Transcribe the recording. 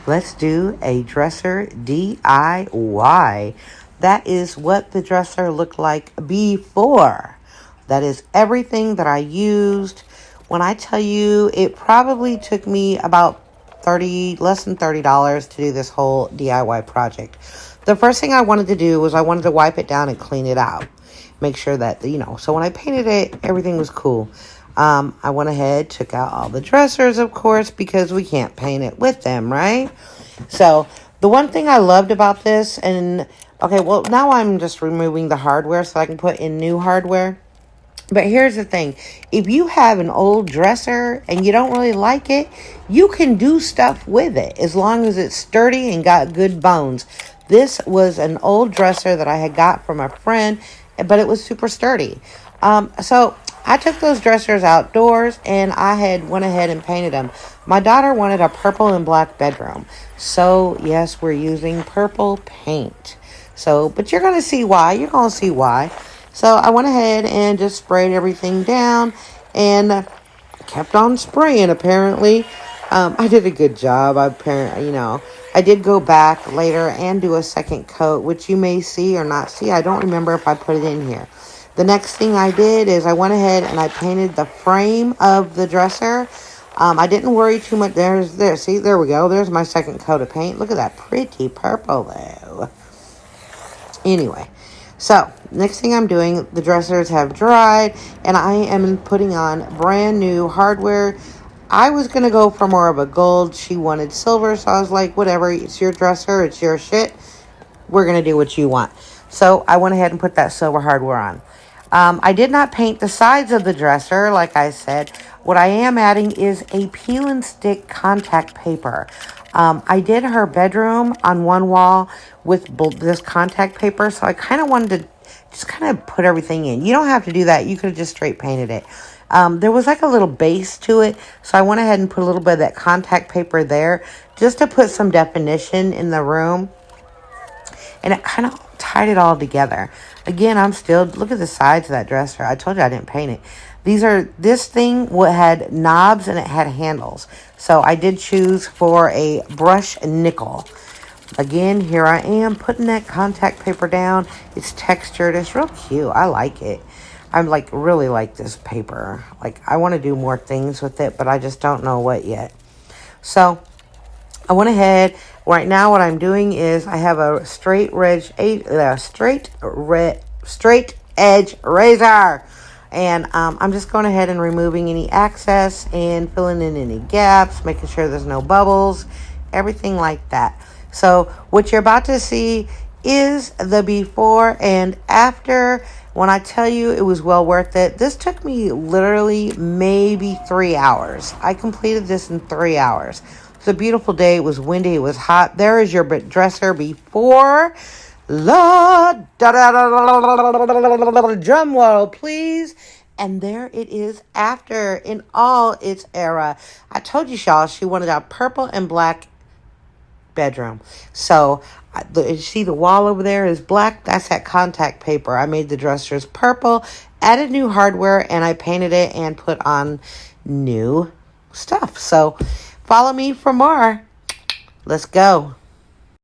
let's do a dresser DIY. That is what the dresser looked like before. That is everything that I used. When I tell you, it probably took me about less than $30 to do this whole DIY project. The first thing I wanted to do was I wanted to wipe it down and clean it out. Make sure that, so when I painted it, everything was cool. I went ahead, took out all the dressers, of course, because we can't paint it with them, right? So the one thing I loved about this, okay, well, now I'm just removing the hardware so I can put in new hardware. But here's the thing. If you have an old dresser and you don't really like it, you can do stuff with it as long as it's sturdy and got good bones. This was an old dresser that I had got from a friend, but it was super sturdy. So I took those dressers outdoors and I had went ahead and painted them. My daughter wanted a purple and black bedroom. So yes, we're using purple paint. But you're going to see why. You're going to see why. So I went ahead and just sprayed everything down and kept on spraying, apparently. I did a good job. I did go back later and do a second coat, which you may see or not see. I don't remember if I put it in here. The next thing I did is I went ahead and I painted the frame of the dresser. I didn't worry too much. See, there we go. There's my second coat of paint. Look at that pretty purple, though. Anyway, so next thing I'm doing, the dressers have dried, and I am putting on brand new hardware. I was going to go for more of a gold. She wanted silver, so I was like, whatever, it's your dresser, it's your shit. We're going to do what you want. So I went ahead and put that silver hardware on. I did not paint the sides of the dresser, like I said. What I am adding is a peel and stick contact paper. I did her bedroom on one wall with this contact paper, so I kind of wanted to just kind of put everything in. You don't have to do that. You could have just straight painted it. There was like a little base to it, so I went ahead and put a little bit of that contact paper there just to put some definition in the room. And it kind of tied it all together. Again, look at the sides of that dresser. I told you I didn't paint it. This thing had knobs and it had handles. So I did choose for a brushed nickel. Again, here I am putting that contact paper down. It's textured. It's real cute. I like it. I'm really like this paper. I want to do more things with it, but I just don't know what yet. So I went ahead. Right now what I'm doing is I have a straight edge razor. And I'm just going ahead and removing any excess and filling in any gaps, making sure there's no bubbles, everything like that. So what you're about to see is the before and after. When I tell you it was well worth it, this took me literally maybe 3 hours. I completed this in 3 hours. It was a beautiful day. It was windy. It was hot. There is your dresser before. Drum roll, please. And there it is after in all its era. I told you, y'all, she wanted a purple and black bedroom. So you see the wall over there is black. That's that contact paper. I made the dressers purple, added new hardware, and I painted it and put on new stuff. So follow me for more. Let's go.